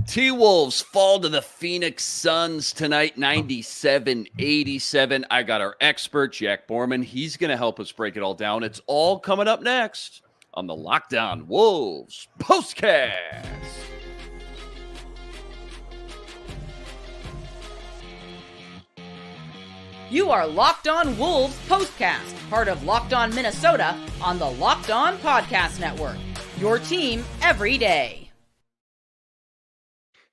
T-Wolves fall to the Phoenix Suns tonight, 97-87. I got our expert, Jack Borman. He's going to help us break it all down. It's all coming up next on the Locked On Wolves POSTCAST. You are Locked On Wolves POSTCAST, part of Locked On Minnesota on the Locked On Podcast Network. Your team every day.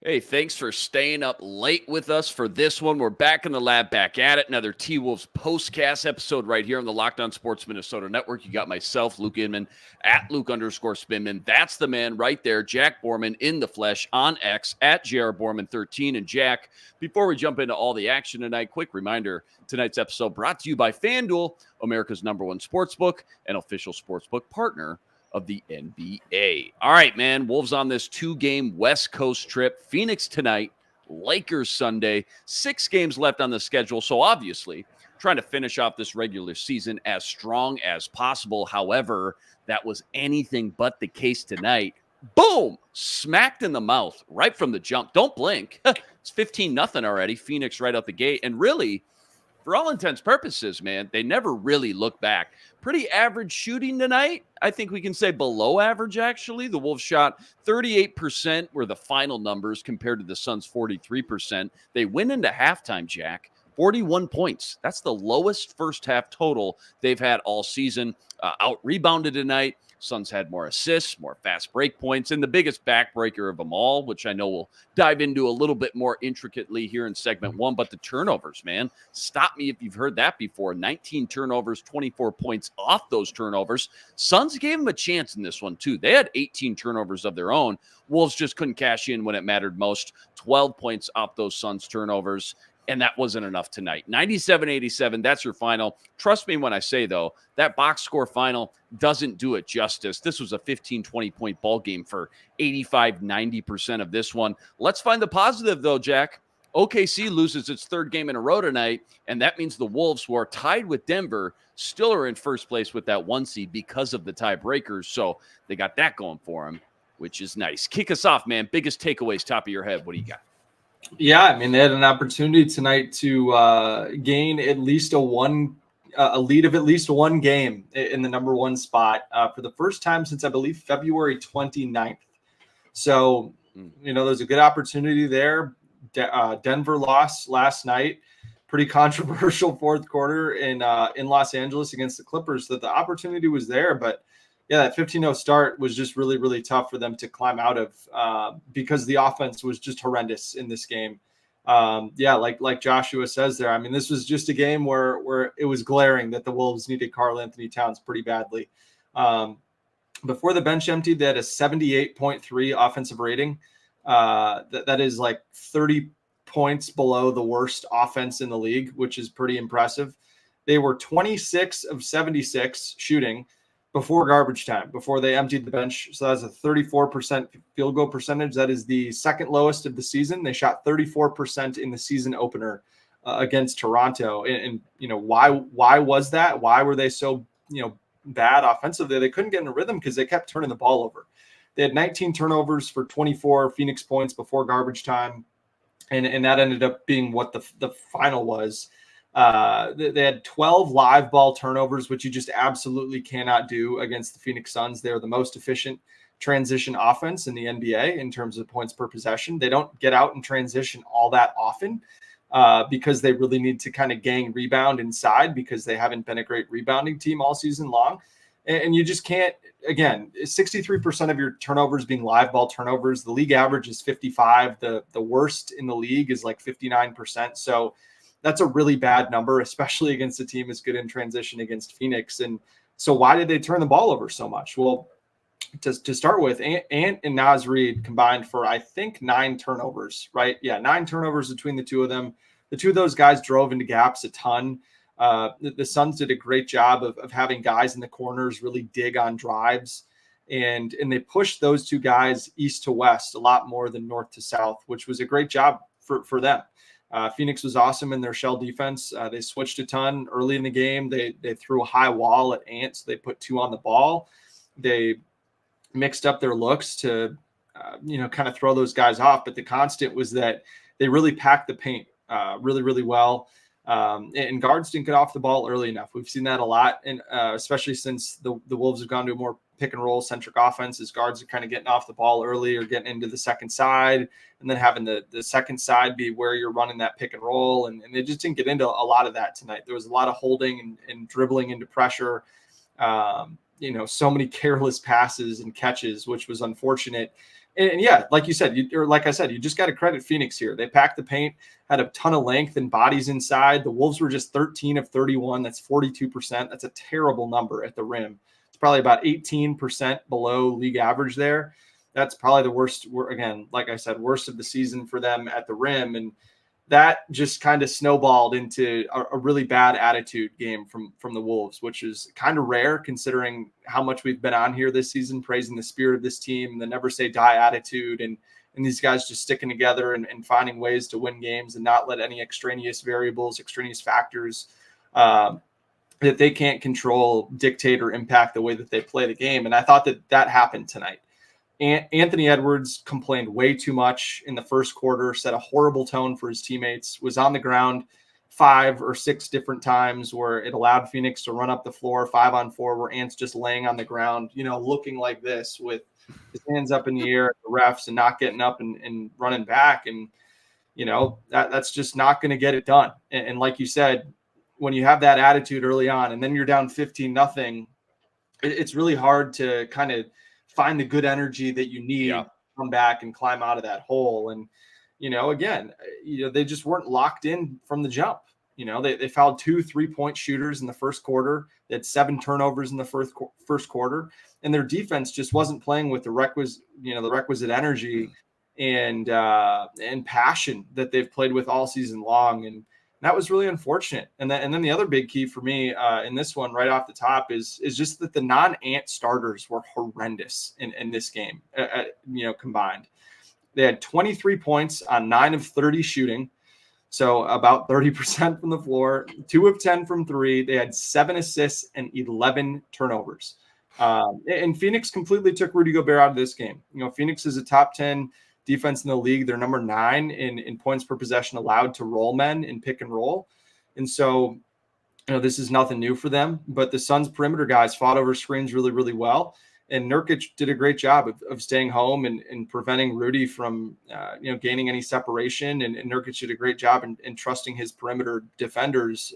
Hey, thanks for staying up late with us for this one. We're back in the lab, back at it. Another T-Wolves POSTCAST episode right here on the Locked On Sports Minnesota Network. You got myself, Luke Inman, at Luke_Spinman. That's the man right there, Jack Borman in the flesh on X, at JRBorman13. And Jack, before we jump into all the action tonight, quick reminder, tonight's episode brought to you by FanDuel, America's #1 sportsbook and official sportsbook partner of the NBA. All right, man. Wolves on this 2-game West Coast trip. Phoenix tonight, Lakers Sunday. 6 games left on the schedule. So obviously, trying to finish off this regular season as strong as possible. However, that was anything but the case tonight. Boom! Smacked in the mouth right from the jump. Don't blink. It's 15-0 already. Phoenix right out the gate. And really, for all intents purposes, man, they never really look back. Pretty average shooting tonight. I think we can say below average, actually. The Wolves shot 38% were the final numbers compared to the Suns' 43%. They went into halftime, Jack, 41 points. That's the lowest first half total they've had all season. Out-rebounded tonight. Suns had more assists, more fast break points, and the biggest backbreaker of them all, which I know we'll dive into a little bit more intricately here in segment 1, but the turnovers, man. Stop me if you've heard that before. 19 turnovers, 24 points off those turnovers. Suns gave them a chance in this one, too. They had 18 turnovers of their own. Wolves just couldn't cash in when it mattered most. 12 points off those Suns turnovers. And that wasn't enough tonight. 97-87, that's your final. Trust me when I say, though, that box score final doesn't do it justice. This was a 15, 20-point ball game for 85, 90% of this one. Let's find the positive, though, Jack. OKC loses its 3rd game in a row tonight, and that means the Wolves, who are tied with Denver, still are in first place with that 1 seed because of the tiebreakers. So they got that going for them, which is nice. Kick us off, man. Biggest takeaways, top of your head. What do you got? Yeah, I mean, they had an opportunity tonight to gain at least a lead of at least 1 game in the #1 spot for the first time since, I believe, February 29th. So, there's a good opportunity there. Denver lost last night. Pretty controversial 4th quarter in Los Angeles against the Clippers. So the opportunity was there, but yeah, that 15-0 start was just really, really tough for them to climb out of because the offense was just horrendous in this game. Like Joshua says there, I mean, this was just a game where it was glaring that the Wolves needed Karl Anthony Towns pretty badly. Before the bench emptied, they had a 78.3 offensive rating. That is like 30 points below the worst offense in the league, which is pretty impressive. They were 26 of 76 shooting before garbage time, before they emptied the bench. So that's a 34% field goal percentage. That is the 2nd lowest of the season. They shot 34% in the season opener against Toronto. And why was that? Why were they so, bad offensively? They couldn't get in a rhythm because they kept turning the ball over. They had 19 turnovers for 24 Phoenix points before garbage time. And that ended up being what the final was. They had 12 live ball turnovers, which you just absolutely cannot do against the Phoenix Suns. They're the most efficient transition offense in the NBA in terms of points per possession. They don't get out and transition all that often because they really need to kind of gang rebound inside because they haven't been a great rebounding team all season long. And you just can't, again, 63% of your turnovers being live ball turnovers. The league average is 55. The worst in the league is like 59%. So that's a really bad number, especially against a team as good in transition against Phoenix. And so why did they turn the ball over so much? Well, to start with, Ant and Naz Reid combined for, I think, 9 turnovers, right? Yeah, 9 turnovers between the two of them. The two of those guys drove into gaps a ton. The Suns did a great job of having guys in the corners really dig on drives. And they pushed those two guys east to west a lot more than north to south, which was a great job for them. Phoenix was awesome in their shell defense. They switched a ton early in the game. They threw a high wall at Ant, so they put 2 on the ball. They mixed up their looks to kind of throw those guys off. But the constant was that they really packed the paint really, really well. And guards didn't get off the ball early enough. We've seen that a lot, and especially since the Wolves have gone to a more pick and roll centric offense, as guards are kind of getting off the ball early or getting into the second side, and then having the second side be where you're running that pick and roll. And they just didn't get into a lot of that tonight. There was a lot of holding and dribbling into pressure. So many careless passes and catches, which was unfortunate. And yeah, like you said, like I said, you just got to credit Phoenix here. They packed the paint, had a ton of length and bodies inside. The Wolves were just 13 of 31. That's 42%. That's a terrible number at the rim. It's probably about 18% below league average there. That's probably the worst, again, like I said, worst of the season for them at the rim. And that just kind of snowballed into a really bad attitude game from the Wolves, which is kind of rare considering how much we've been on here this season, praising the spirit of this team and the never say die attitude, and these guys just sticking together and finding ways to win games and not let any extraneous variables, extraneous factors that they can't control dictate or impact the way that they play the game. And I thought that happened tonight. Anthony Edwards complained way too much in the first quarter, set a horrible tone for his teammates, was on the ground 5 or 6 different times where it allowed Phoenix to run up the floor 5-on-4, where Ant's just laying on the ground, looking like this with his hands up in the air at the refs and not getting up and running back. And, that's just not going to get it done. And like you said, when you have that attitude early on and then you're down 15-0, it's really hard to kind of find the good energy that you need to come back and climb out of that hole. And, they just weren't locked in from the jump. They fouled 2 3-point shooters in the first quarter. They had 7 turnovers in the first quarter, and their defense just wasn't playing with the requisite energy and passion that they've played with all season long. And that was really unfortunate. And then the other big key for me in this one right off the top is just that the non-Ant starters were horrendous in this game, combined. They had 23 points on 9 of 30 shooting, so about 30% from the floor, 2 of 10 from 3. They had 7 assists and 11 turnovers. And Phoenix completely took Rudy Gobert out of this game. Phoenix is a top 10 defense in the league. They're number 9 in points per possession allowed to roll men in pick and roll. And so, this is nothing new for them, but the Suns perimeter guys fought over screens really, really well. And Nurkic did a great job of staying home and preventing Rudy from, gaining any separation. And Nurkic did a great job in trusting his perimeter defenders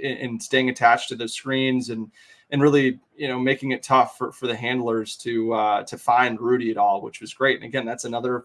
in staying attached to the screens and really, making it tough for the handlers to find Rudy at all, which was great. And again, that's another,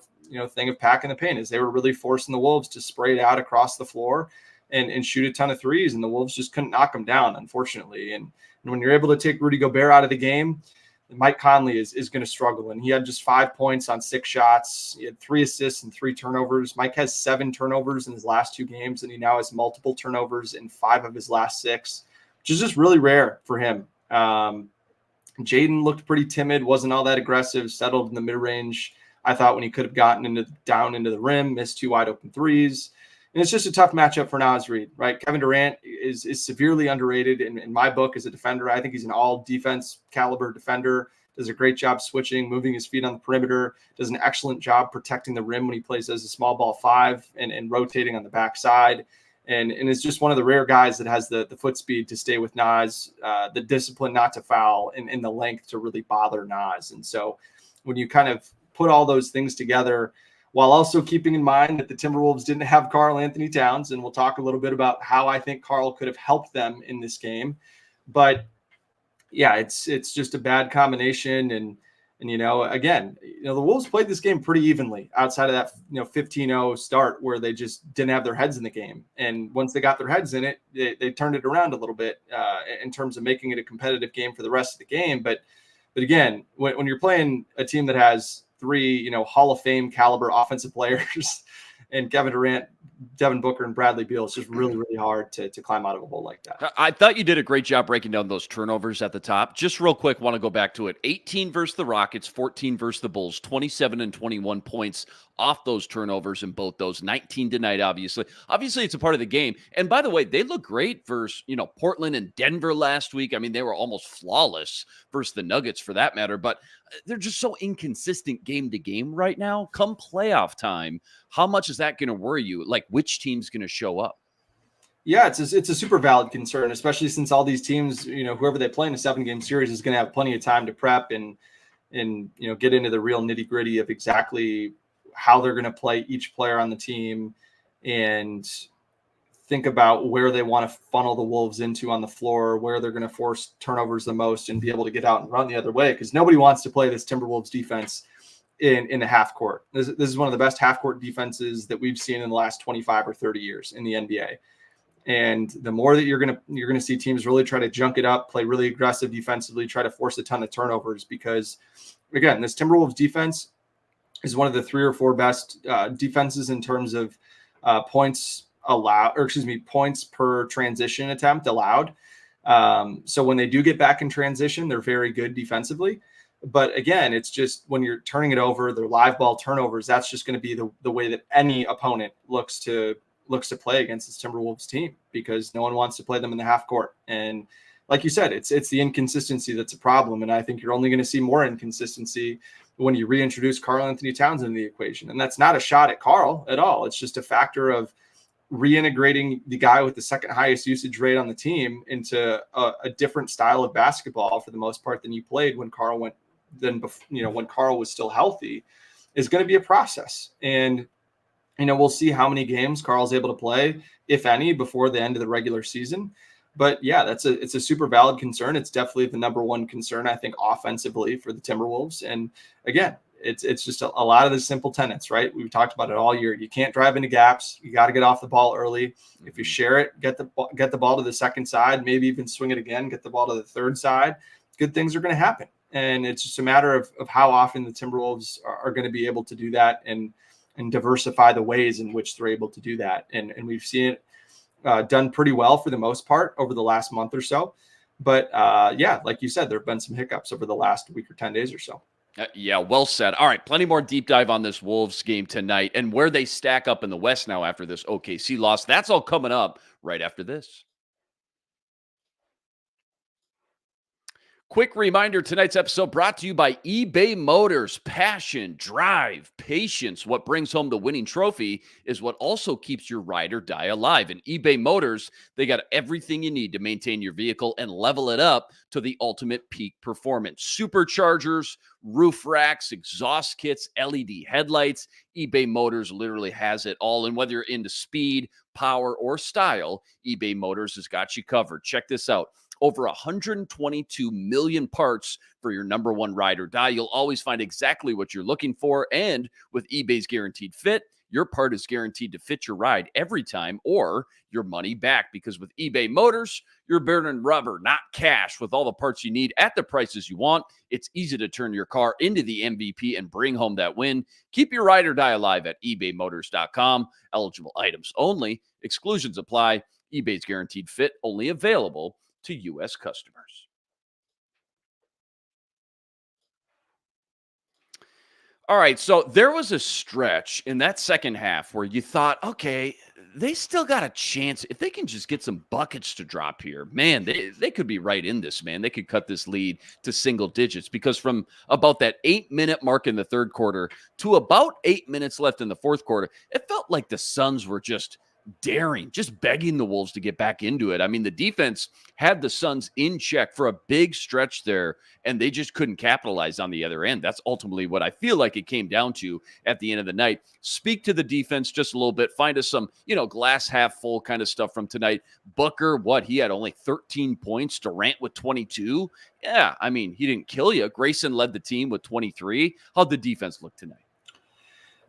thing of packing the paint, is they were really forcing the Wolves to spray it out across the floor and shoot a ton of threes. And the Wolves just couldn't knock them down, unfortunately. And when you're able to take Rudy Gobert out of the game, Mike Conley is going to struggle. And he had just 5 points on 6 shots. He had 3 assists and 3 turnovers. Mike has 7 turnovers in his last 2 games, and he now has multiple turnovers in 5 of his last 6, which is just really rare for him. Jaden looked pretty timid, wasn't all that aggressive, settled in the mid-range, I thought, when he could have gotten down into the rim, missed 2 wide open threes. And it's just a tough matchup for Naz Reid, right? Kevin Durant is severely underrated in my book as a defender. I think he's an all-defense caliber defender, does a great job switching, moving his feet on the perimeter, does an excellent job protecting the rim when he plays as a small ball 5 and rotating on the backside. And is just one of the rare guys that has the foot speed to stay with Naz, the discipline not to foul, and the length to really bother Naz. And so when you kind of put all those things together, while also keeping in mind that the Timberwolves didn't have Karl Anthony Towns, and we'll talk a little bit about how I think Karl could have helped them in this game. But yeah, it's just a bad combination. And again, the Wolves played this game pretty evenly outside of that 15-0 start where they just didn't have their heads in the game. And once they got their heads in it, they turned it around a little bit in terms of making it a competitive game for the rest of the game. But again, when you're playing a team that has 3, Hall of Fame caliber offensive players and Kevin Durant, Devin Booker, and Bradley Beal, it's just really, really hard to climb out of a hole like that. I thought you did a great job breaking down those turnovers at the top. Just real quick, want to go back to it. 18 versus the Rockets, 14 versus the Bulls, 27 and 21 points off those turnovers in both those. 19 tonight, obviously. Obviously, it's a part of the game. And by the way, they look great versus, Portland and Denver last week. I mean, they were almost flawless versus the Nuggets for that matter. But they're just so inconsistent game to game right now. Come playoff time, how much is that going to worry you? Like, which team's going to show up? Yeah, it's a super valid concern, especially since all these teams, whoever they play in a 7-game series is going to have plenty of time to prep and get into the real nitty gritty of exactly how they're going to play each player on the team and think about where they want to funnel the Wolves into on the floor, where they're going to force turnovers the most and be able to get out and run the other way. Because nobody wants to play this Timberwolves defense in the half court. This is one of the best half court defenses that we've seen in the last 25 or 30 years in the NBA. And the more that you're gonna see teams really try to junk it up, play really aggressive defensively, try to force a ton of turnovers, because again, this Timberwolves defense is one of the 3 or 4 best defenses in terms of points per transition attempt allowed. So when they do get back in transition, they're very good defensively. But again, it's just when you're turning it over, their live ball turnovers, that's just going to be the way that any opponent looks to play against this Timberwolves team, because no one wants to play them in the half court. And like you said, it's the inconsistency that's a problem. And I think you're only going to see more inconsistency when you reintroduce Karl-Anthony Towns into the equation. And that's not a shot at Karl at all. It's just a factor of reintegrating the guy with the second highest usage rate on the team into a different style of basketball for the most part than you played when Karl when Karl was still healthy, is going to be a process. And we'll see how many games Karl's able to play, if any, before the end of the regular season. But yeah, it's a super valid concern. It's definitely the number one concern, I think, offensively for the Timberwolves. And again, it's just a lot of the simple tenets, right? We've talked about it all year. You can't drive into gaps. You got to get off the ball early. If you share it, get the ball to the second side, maybe even swing it again, get the ball to the third side. Good things are going to happen. And it's just a matter of how often the Timberwolves are going to be able to do that and diversify the ways in which they're able to do that. And we've seen it done pretty well for the most part over the last month or so. But yeah, like you said, there have been some hiccups over the last week or 10 days or so. Yeah, well said. All right, plenty more deep dive on this Wolves game tonight and where they stack up in the West now after this OKC loss. That's all coming up right after this. Quick reminder, tonight's episode brought to you by eBay Motors. Passion, drive, patience. What brings home the winning trophy is what also keeps your ride or die alive. And eBay Motors, they got everything you need to maintain your vehicle and level it up to the ultimate peak performance. Superchargers, roof racks, exhaust kits, LED headlights. eBay Motors literally has it all. And whether you're into speed, power, or style, eBay Motors has got you covered. Check this out. Over 122 million parts for your number one ride or die. You'll always find exactly what you're looking for. And with eBay's Guaranteed Fit, your part is guaranteed to fit your ride every time or your money back. Because with eBay Motors, you're burning rubber, not cash. With all the parts you need at the prices you want, it's easy to turn your car into the MVP and bring home that win. Keep your ride or die alive at ebaymotors.com. Eligible items only. Exclusions apply. eBay's Guaranteed Fit only available to U.S. customers. All right, so there was a stretch in that second half where you thought, okay, they still got a chance. If they can just get some buckets to drop here, man, they could be right in this, man. They could cut this lead to single digits, because from about that 8-minute mark in the third quarter to about 8 minutes left in the fourth quarter, it felt like the Suns were just daring, just begging the Wolves to get back into it. I mean, the defense had the Suns in check for a big stretch there, and they just couldn't capitalize on the other end. That's ultimately what I feel like it came down to at the end of the night. Speak to the defense just a little bit. Find us some, glass half full kind of stuff from tonight. Booker, he had only 13 points. Durant with 22. Yeah, I mean, he didn't kill you. Grayson led the team with 23. How'd the defense look tonight?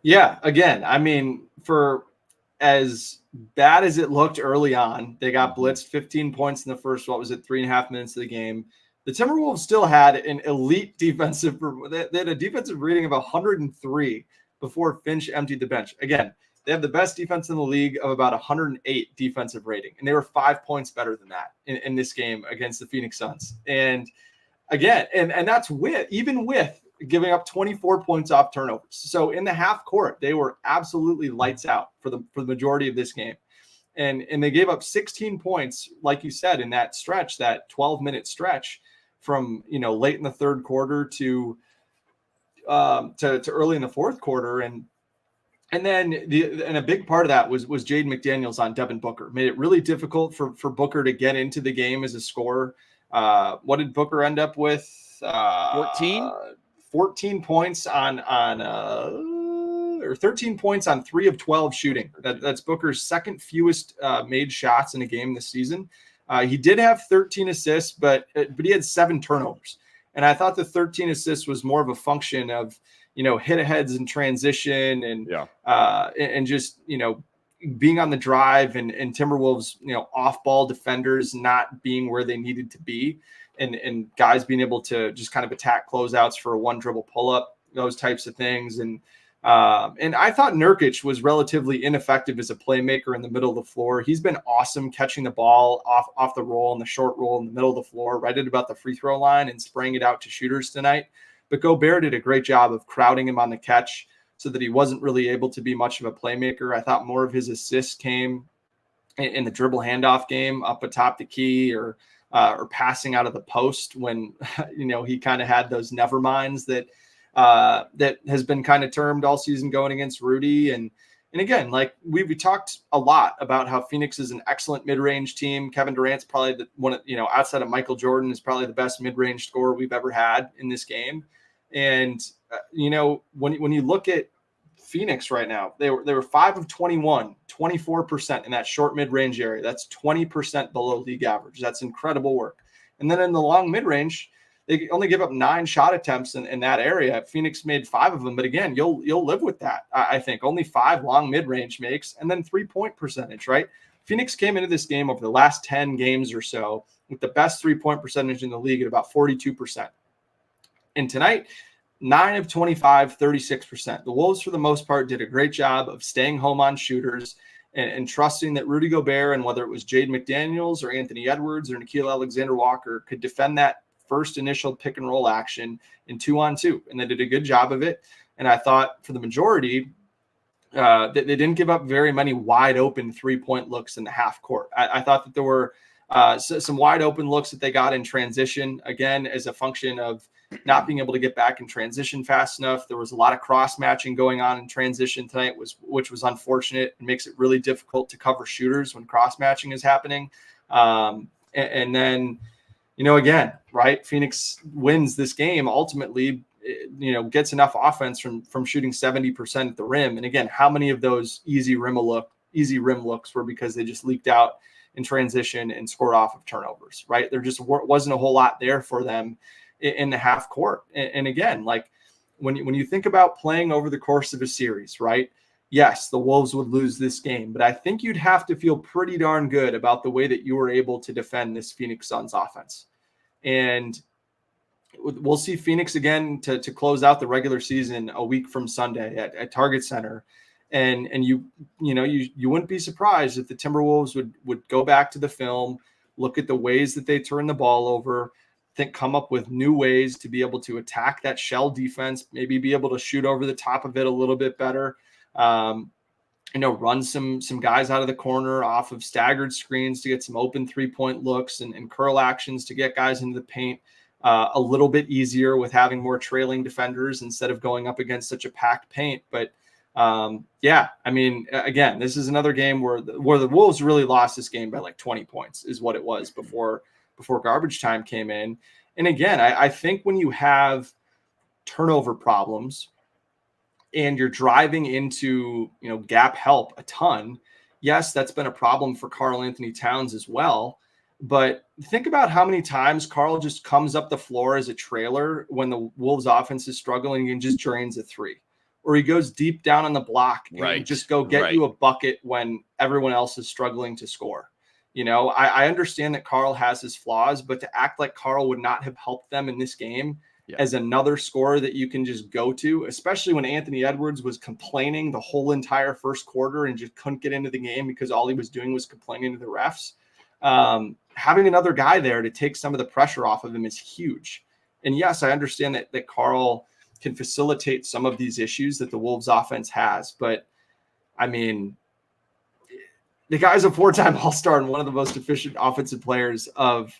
Yeah, again, I mean, for as bad as it looked early on, they got blitzed 15 points in the first, 3.5 minutes of the game. The Timberwolves still had an elite defensive. They had a defensive rating of 103 before Finch emptied the bench. Again, they have the best defense in the league of about 108 defensive rating, and they were 5 points better than that in this game against the Phoenix Suns. And again, and that's even with giving up 24 points off turnovers. So in the half court, they were absolutely lights out for the majority of this game. And they gave up 16 points, like you said, in that stretch, that 12-minute stretch from, late in the third quarter to to early in the fourth quarter. And then a big part of that was Jaden McDaniels on Devin Booker. Made it really difficult for Booker to get into the game as a scorer. What did Booker end up with? 14 points or 13 points on 3 of 12 shooting. That's Booker's second fewest made shots in a game this season. He did have 13 assists, but he had 7 turnovers. And I thought the 13 assists was more of a function of, hit aheads in transition and just, being on the drive and Timberwolves, off ball defenders not being where they needed to be, and guys being able to just kind of attack closeouts for a one dribble pull up, those types of things. And I thought Nurkic was relatively ineffective as a playmaker in the middle of the floor. He's been awesome catching the ball off the roll and the short roll in the middle of the floor, right at about the free throw line, and spraying it out to shooters tonight. But Gobert did a great job of crowding him on the catch so that he wasn't really able to be much of a playmaker. I thought more of his assists came in the dribble handoff game up atop the key or passing out of the post when, he kind of had those never minds that has been kind of termed all season going against Rudy. And again, like we talked a lot about how Phoenix is an excellent mid-range team. Kevin Durant's probably the one, outside of Michael Jordan, is probably the best mid-range scorer we've ever had in this game. And, when you look at Phoenix right now, they were 5 of 21, 24% in that short mid-range area. That's 20% below league average. That's incredible work. And then in the long mid-range, they only give up 9 shot attempts in that area. Phoenix made 5 of them, but again, you'll live with that. I think only 5 long mid-range makes, and then 3-point percentage, right? Phoenix came into this game over the last 10 games or so with the best 3-point percentage in the league at about 42%. And tonight, 9 of 25, 36%. The Wolves, for the most part, did a great job of staying home on shooters and trusting that Rudy Gobert, and whether it was Jaden McDaniels or Anthony Edwards or Nickeil Alexander-Walker, could defend that first initial pick and roll action in 2-on-2. And they did a good job of it. And I thought for the majority, that they didn't give up very many wide open 3-point looks in the half court. I thought that there were some wide open looks that they got in transition, again, as a function of not being able to get back in transition fast enough. There was a lot of cross matching going on in transition tonight, which was unfortunate and makes it really difficult to cover shooters when cross matching is happening. And then, again, right, Phoenix wins this game ultimately, gets enough offense from shooting 70% at the rim. And again, how many of those easy rim looks were because they just leaked out in transition and scored off of turnovers, right? There just wasn't a whole lot there for them in the half court. And again, like when you think about playing over the course of a series, right? Yes, the Wolves would lose this game, but I think you'd have to feel pretty darn good about the way that you were able to defend this Phoenix Suns offense. And we'll see Phoenix again to close out the regular season a week from Sunday at Target Center. And you wouldn't be surprised if the Timberwolves would go back to the film, look at the ways that they turn the ball over, come up with new ways to be able to attack that shell defense, maybe be able to shoot over the top of it a little bit better. Run some guys out of the corner off of staggered screens to get some open 3-point looks and curl actions to get guys into the paint a little bit easier with having more trailing defenders instead of going up against such a packed paint. But again, this is another game where the Wolves really lost this game by like 20 points is what it was before garbage time came in. And again, I think when you have turnover problems and you're driving into, gap help a ton, yes, that's been a problem for Karl Anthony Towns as well. But think about how many times Karl just comes up the floor as a trailer when the Wolves offense is struggling and just drains a 3. Or he goes deep down on the block and just go get you a bucket when everyone else is struggling to score. I understand that Karl has his flaws, but to act like Karl would not have helped them in this game as another scorer that you can just go to, especially when Anthony Edwards was complaining the whole entire first quarter and just couldn't get into the game because all he was doing was complaining to the refs. Having another guy there to take some of the pressure off of him is huge. And yes, I understand that Karl can facilitate some of these issues that the Wolves offense has, but I mean, the guy's a 4-time All-Star and one of the most efficient offensive players of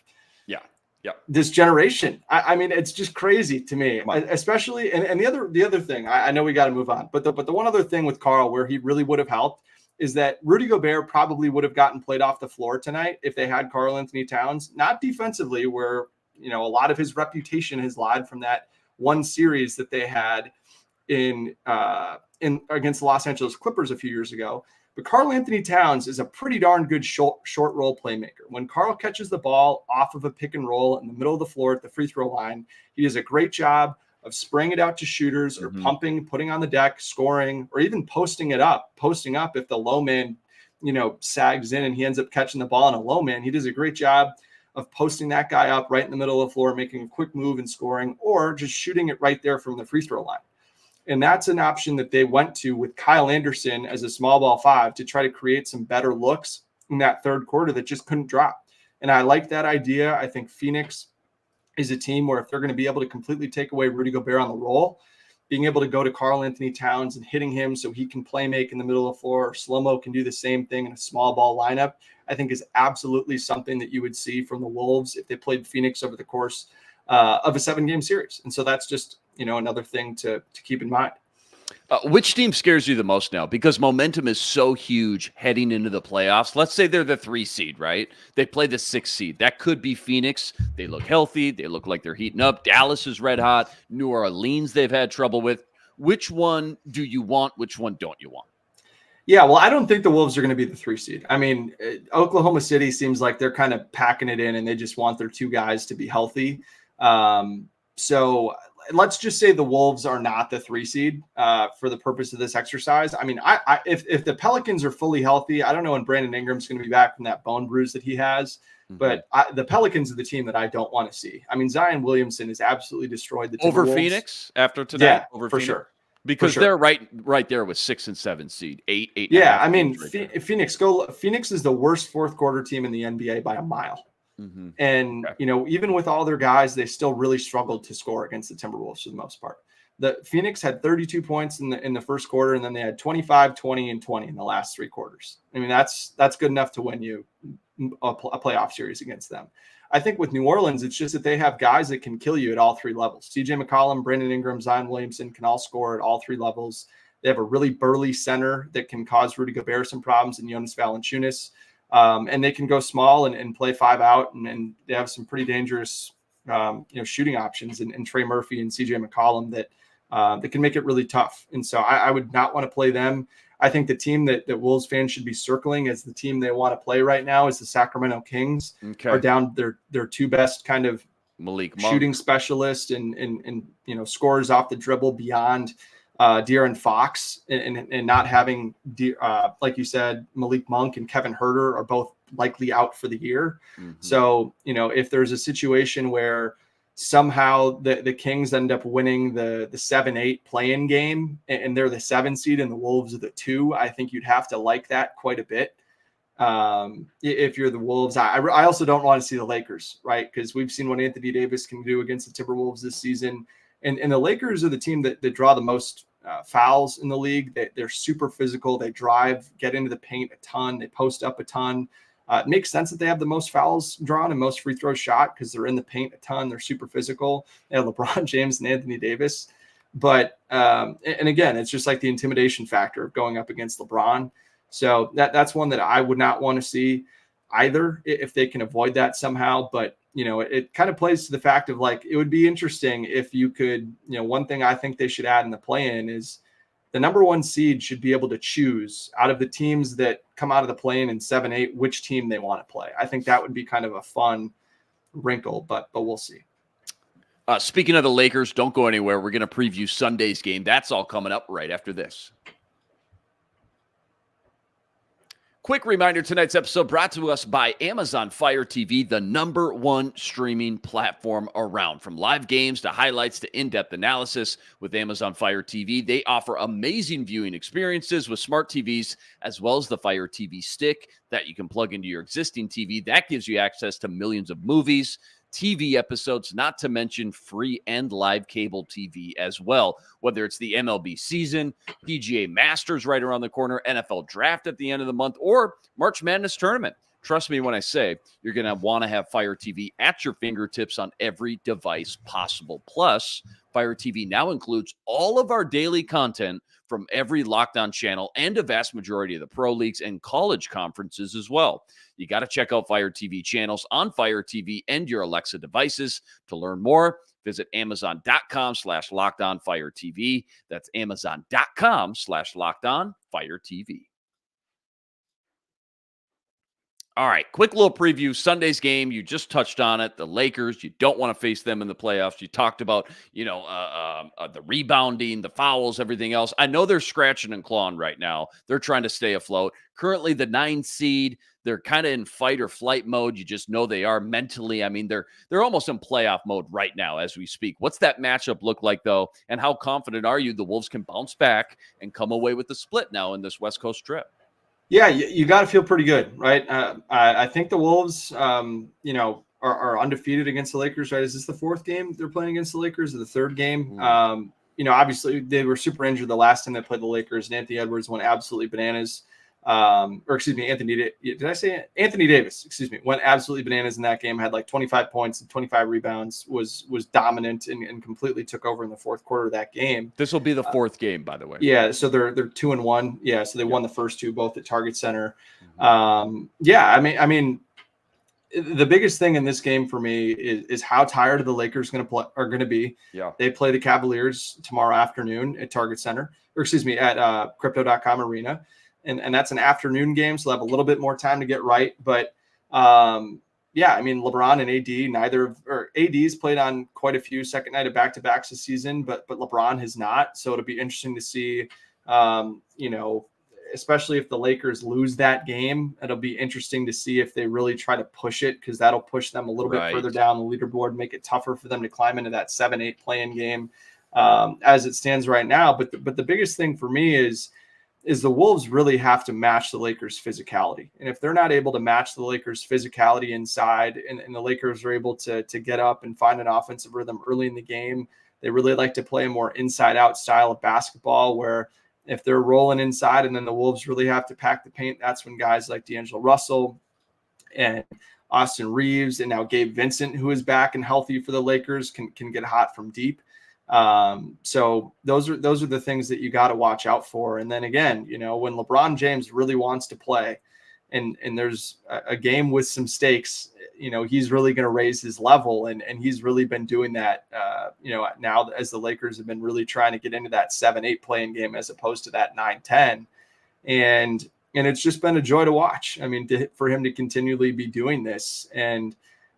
this generation. I mean, it's just crazy to me, especially. And the other thing, I know we got to move on, but the one other thing with Carl where he really would have helped is that Rudy Gobert probably would have gotten played off the floor tonight if they had Karl Anthony Towns, not defensively, where, a lot of his reputation has lied from that one series that they had in against the Los Angeles Clippers a few years ago. But Karl Anthony Towns is a pretty darn good short roll playmaker. When Karl catches the ball off of a pick and roll in the middle of the floor at the free throw line, he does a great job of spraying it out to shooters or pumping, putting on the deck, scoring, or even posting up if the low man, sags in and he ends up catching the ball on a low man. He does a great job of posting that guy up right in the middle of the floor, making a quick move and scoring, or just shooting it right there from the free throw line. And that's an option that they went to with Kyle Anderson as a small ball 5 to try to create some better looks in that third quarter that just couldn't drop. And I like that idea. I think Phoenix is a team where if they're going to be able to completely take away Rudy Gobert on the roll, being able to go to Karl Anthony Towns and hitting him so he can play make in the middle of the floor, or Slow-Mo can do the same thing in a small ball lineup, I think is absolutely something that you would see from the Wolves if they played Phoenix over the course of a 7-game series. And so that's just, another thing to keep in mind. Which team scares you the most now? Because momentum is so huge heading into the playoffs. Let's say they're the 3 seed, right? They play the 6 seed. That could be Phoenix. They look healthy. They look like they're heating up. Dallas is red hot. New Orleans, they've had trouble with. Which one do you want? Which one don't you want? Yeah, well, I don't think the Wolves are going to be the 3 seed. I mean, Oklahoma City seems like they're kind of packing it in and they just want their 2 guys to be healthy. So let's just say the Wolves are not the 3 seed for the purpose of this exercise. I mean, if the Pelicans are fully healthy, I don't know when Brandon Ingram's going to be back from that bone bruise that he has, but the Pelicans are the team that I don't want to see. I mean, Zion Williamson has absolutely destroyed the Timberwolves. Over Phoenix after today? Yeah, over for Phoenix? Sure. Because they're right there with 6 and 7 seed, 8. Yeah, I mean, Phoenix is the worst fourth quarter team in the NBA by a mile. And, even with all their guys, they still really struggled to score against the Timberwolves for the most part. The Phoenix had 32 points in the first quarter, and then they had 25, 20, and 20 in the last 3 quarters. I mean, that's good enough to win you a playoff series against them. I think with New Orleans, it's just that they have guys that can kill you at all 3 levels. CJ McCollum, Brandon Ingram, Zion Williamson can all score at all 3 levels. They have a really burly center that can cause Rudy Gobert some problems, and Jonas Valanciunas. And they can go small and play 5 out, and they have some pretty dangerous, shooting options in Trey Murphy and CJ McCollum that can make it really tough. And so I would not want to play them. I think the team that Wolves fans should be circling as the team they want to play right now is the Sacramento Kings. Are down their 2 best kind of Malik shooting Monk specialists and scorers off the dribble beyond De'Aaron Fox and not having, like you said, Malik Monk and Kevin Huerter are both likely out for the year. So, if there's a situation where somehow the Kings end up winning the 7-8 play-in game and they're the 7 seed and the Wolves are the 2, I think you'd have to like that quite a bit. If you're the Wolves, I also don't want to see the Lakers, right? Because we've seen what Anthony Davis can do against the Timberwolves this season. And the Lakers are the team that draw the most fouls in the league. They're super physical. They drive, get into the paint a ton. They post up a ton. It makes sense that they have the most fouls drawn and most free throws shot because they're in the paint a ton. They're super physical. They have LeBron James and Anthony Davis. But, and again, it's just like the intimidation factor of going up against LeBron. So that's one that I would not want to see either if they can avoid that somehow. But, it kind of plays to the fact of like, it would be interesting if you could, one thing I think they should add in the play-in is the number 1 seed should be able to choose out of the teams that come out of the play-in in 7-8, which team they want to play. I think that would be kind of a fun wrinkle, but we'll see. Speaking of the Lakers, don't go anywhere. We're going to preview Sunday's game. That's all coming up right after this. Quick reminder, tonight's episode brought to us by Amazon Fire TV, the number 1 streaming platform around. From live games to highlights to in-depth analysis with Amazon Fire TV, they offer amazing viewing experiences with smart TVs, as well as the Fire TV stick that you can plug into your existing TV. That gives you access to millions of movies, TV episodes, not to mention free and live cable TV as well. Whether it's the MLB season, PGA Masters right around the corner, NFL draft at the end of the month, or March Madness tournament, Trust me when I say you're going to want to have Fire TV at your fingertips on every device possible. Plus, Fire TV now includes all of our daily content from every Locked On channel and a vast majority of the pro leagues and college conferences as well. You got to check out Fire TV channels on Fire TV and your Alexa devices. To learn more, visit Amazon.com/LockedOnFireTV. That's Amazon.com/LockedOnFireTV. All right, quick little preview. Sunday's game, you just touched on it. The Lakers, you don't want to face them in the playoffs. You talked about, the rebounding, the fouls, everything else. I know they're scratching and clawing right now. They're trying to stay afloat. Currently, the 9 seed, they're kind of in fight or flight mode. You just know they are mentally. I mean, they're almost in playoff mode right now as we speak. What's that matchup look like, though? And how confident are you the Wolves can bounce back and come away with the split now in this West Coast trip? Yeah, you got to feel pretty good, right? I think the Wolves, are undefeated against the Lakers, right? Is this the 4th game they're playing against the Lakers or the 3rd game? Obviously they were super injured the last time they played the Lakers, and Anthony Edwards went absolutely bananas. Anthony Davis, went absolutely bananas in that game, had like 25 points and 25 rebounds, was dominant and completely took over in the 4th quarter of that game. This will be the 4th game, by the way. Yeah. So they're 2-1. Yeah. So they won the first 2, both at Target Center. Mm-hmm. I mean, the biggest thing in this game for me is how tired the Lakers are going to be. Yeah. They play the Cavaliers tomorrow afternoon at Target Center, at Crypto.com Arena. And that's an afternoon game, so they'll have a little bit more time to get right. But LeBron and AD, AD's played on quite a few second night of back-to-backs this season, but LeBron has not. So it'll be interesting to see, especially if the Lakers lose that game, it'll be interesting to see if they really try to push it, because that'll push them a little bit further down the leaderboard, make it tougher for them to climb into that 7-8 play-in game as it stands right now. But the biggest thing for me is the Wolves really have to match the Lakers' physicality. And if they're not able to match the Lakers' physicality inside, and the Lakers are able to get up and find an offensive rhythm early in the game, they really like to play a more inside-out style of basketball, where if they're rolling inside and then the Wolves really have to pack the paint, that's when guys like D'Angelo Russell and Austin Reeves and now Gabe Vincent, who is back and healthy for the Lakers, can get hot from deep. So those are the things that you got to watch out for. And then again, when LeBron James really wants to play and there's a game with some stakes, he's really going to raise his level. And he's really been doing that, now as the Lakers have been really trying to get into that 7-8 playing game as opposed to that 9-10. And it's just been a joy to watch. I mean, for him to continually be doing this. And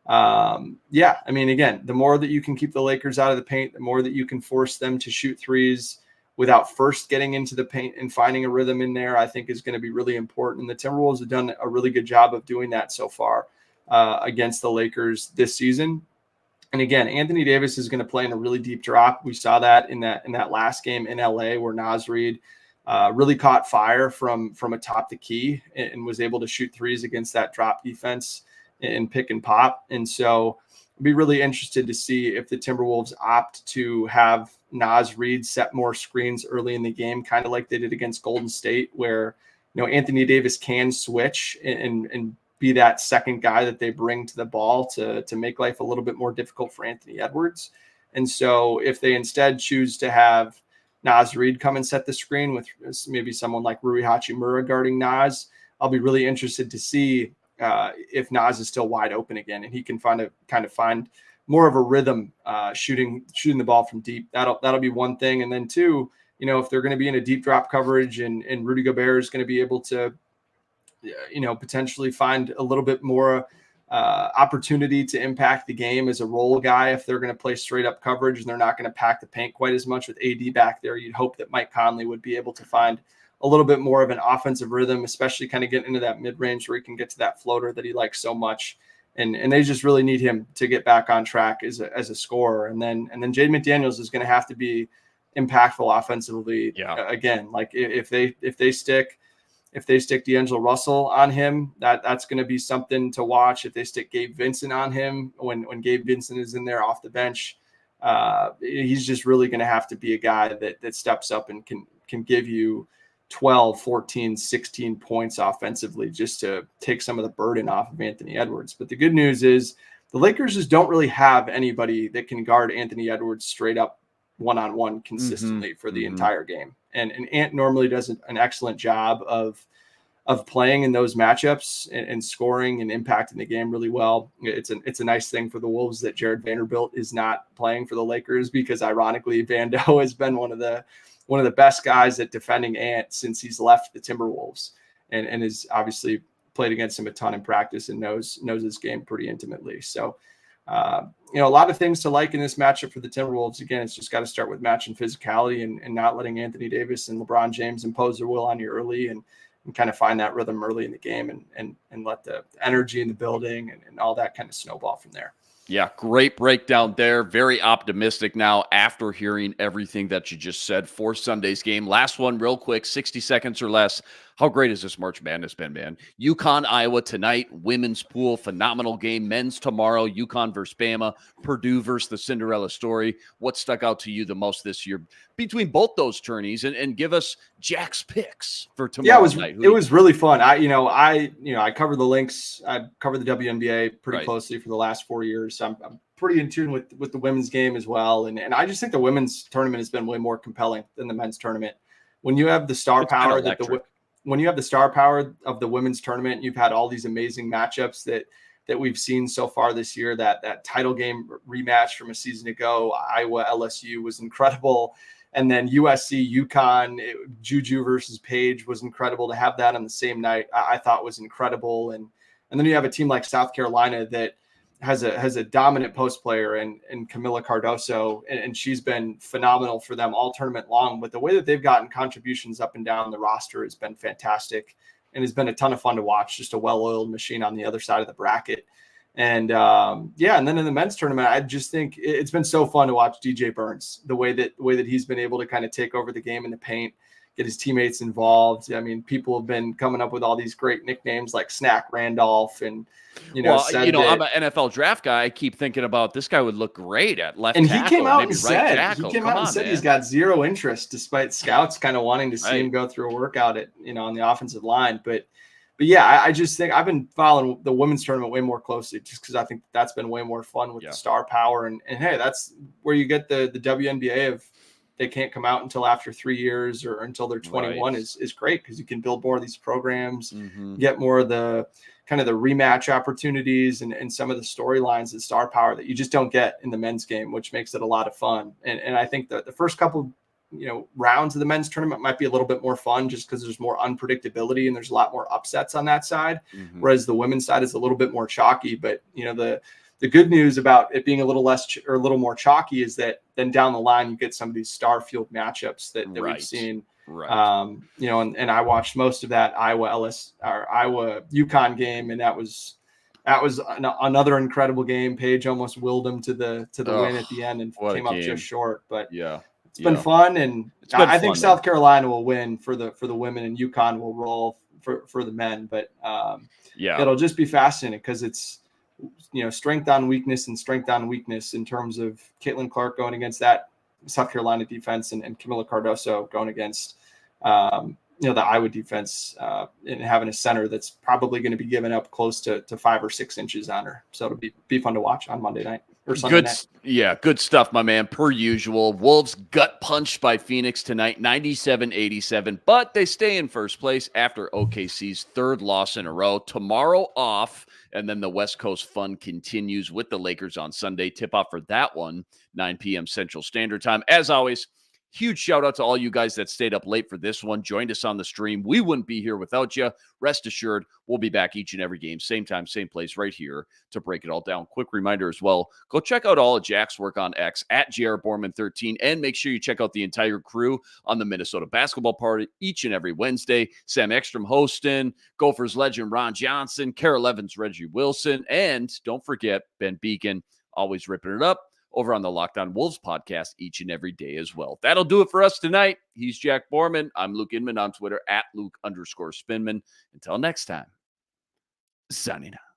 again, the more that you can keep the Lakers out of the paint, the more that you can force them to shoot threes without first getting into the paint and finding a rhythm in there, I think is going to be really important. And the Timberwolves have done a really good job of doing that so far against the Lakers this season. And again, Anthony Davis is going to play in a really deep drop. We saw that in that last game in LA, where Naz Reid really caught fire from atop the key and was able to shoot threes against that drop defense and pick and pop. And so I'd be really interested to see if the Timberwolves opt to have Naz Reid set more screens early in the game, kind of like they did against Golden State, where, Anthony Davis can switch and be that second guy that they bring to the ball to make life a little bit more difficult for Anthony Edwards. And so if they instead choose to have Naz Reid come and set the screen with maybe someone like Rui Hachimura guarding Naz, I'll be really interested to see if Naz is still wide open again and he can find more of a rhythm shooting the ball from deep. That'll be one thing. And then two, if they're going to be in a deep drop coverage and Rudy Gobert is going to be able to, potentially find a little bit more opportunity to impact the game as a role guy. If they're going to play straight up coverage and they're not going to pack the paint quite as much with AD back there, you'd hope that Mike Conley would be able to find a little bit more of an offensive rhythm, especially kind of getting into that mid-range where he can get to that floater that he likes so much. And they just really need him to get back on track as a scorer. And then Jaden McDaniels is going to have to be impactful offensively. Yeah. Again, like if they stick D'Angelo Russell on him, that's going to be something to watch. If they stick Gabe Vincent on him, when Gabe Vincent is in there off the bench, he's just really going to have to be a guy that steps up and can give you 12, 14, 16 points offensively just to take some of the burden off of Anthony Edwards. But the good news is the Lakers just don't really have anybody that can guard Anthony Edwards straight up one-on-one consistently for the entire game. And Ant normally does an excellent job of playing in those matchups and scoring and impacting the game really well. It's a nice thing for the Wolves that Jared Vanderbilt is not playing for the Lakers, because ironically Vando has been one of the best guys at defending Ant since he's left the Timberwolves, and is obviously played against him a ton in practice and knows his game pretty intimately. So, a lot of things to like in this matchup for the Timberwolves. Again, it's just got to start with matching physicality and not letting Anthony Davis and LeBron James impose their will on you early, and kind of find that rhythm early in the game and let the energy in the building and all that kind of snowball from there. Yeah, great breakdown there. Very optimistic now after hearing everything that you just said for Sunday's game. Last one real quick, 60 seconds or less. How great has this March Madness been, man? UConn, Iowa tonight, women's pool, phenomenal game. Men's tomorrow, UConn versus Bama, Purdue versus the Cinderella story. What stuck out to you the most this year between both those tourneys? And give us Jack's picks for tomorrow night. It was really fun. I covered the links. I covered the WNBA pretty closely for the last 4 years. So I'm pretty in tune with the women's game as well. And I just think the women's tournament has been way more compelling than the men's tournament. When you have the star power when you have the star power of the women's tournament, you've had all these amazing matchups that we've seen so far this year. That title game rematch from a season ago, Iowa LSU, was incredible. And then USC UConn, Juju versus Page was incredible. To have that on the same night, I thought was incredible. And then you have a team like South Carolina that has a dominant post player and Camila Cardoso, and she's been phenomenal for them all tournament long. But the way that they've gotten contributions up and down the roster has been fantastic, and has been a ton of fun to watch. Just a well-oiled machine on the other side of the bracket. And and then in the men's tournament, I just think it's been so fun to watch DJ Burns, the way that he's been able to kind of take over the game in the paint, get his teammates involved. I mean, people have been coming up with all these great nicknames like Snack Randolph, and I'm an NFL draft guy. I keep thinking about this guy would look great at left and tackle. He came out and said he's got zero interest, despite scouts kind of wanting to see him go through a workout on the offensive line. But yeah, I just think I've been following the women's tournament way more closely, just because I think that's been way more fun with the star power. And hey, that's where you get the WNBA of they can't come out until after 3 years or until they're 21 is great, because you can build more of these programs, get more of the kind of the rematch opportunities and some of the storylines and star power that you just don't get in the men's game, which makes it a lot of fun. And I think that the first couple rounds of the men's tournament might be a little bit more fun, just because there's more unpredictability and there's a lot more upsets on that side. Whereas the women's side is a little bit more chalky. But the good news about it being a little less or a little more chalky is that then down the line you get some of these star field matchups that we've seen. And I watched most of that Iowa UConn game, and that was another incredible game. Paige almost willed them to the win at the end and came up just short. But it's been fun, and I think South Carolina will win for the women, and UConn will roll for the men. But it'll just be fascinating, because it's strength on weakness and strength on weakness in terms of Caitlin Clark going against that South Carolina defense and Camila Cardoso going against the Iowa defense, and having a center that's probably going to be giving up close to 5 or 6 inches on her. So it'll be fun to watch on Monday night or Sunday night. Yeah, good stuff, my man. Per usual, Wolves gut punched by Phoenix tonight, 97-87, but they stay in first place after OKC's third loss in a row. Tomorrow off, and then the West Coast fun continues with the Lakers on Sunday. Tip off for that one, 9 p.m. Central Standard Time. As always, huge shout out to all you guys that stayed up late for this one, joined us on the stream. We wouldn't be here without you. Rest assured, we'll be back each and every game, same time, same place, right here to break it all down. Quick reminder as well, go check out all of Jack's work on X at JRBorman13, and make sure you check out the entire crew on the Minnesota Basketball Party each and every Wednesday. Sam Ekstrom hosting, Gophers legend Ron Johnson, Carol Evans, Reggie Wilson, and don't forget Ben Beacon, always ripping it up over on the Locked On Wolves podcast each and every day as well. That'll do it for us tonight. He's Jack Borman. I'm Luke Inman on Twitter at Luke_Spinman. Until next time, signing out.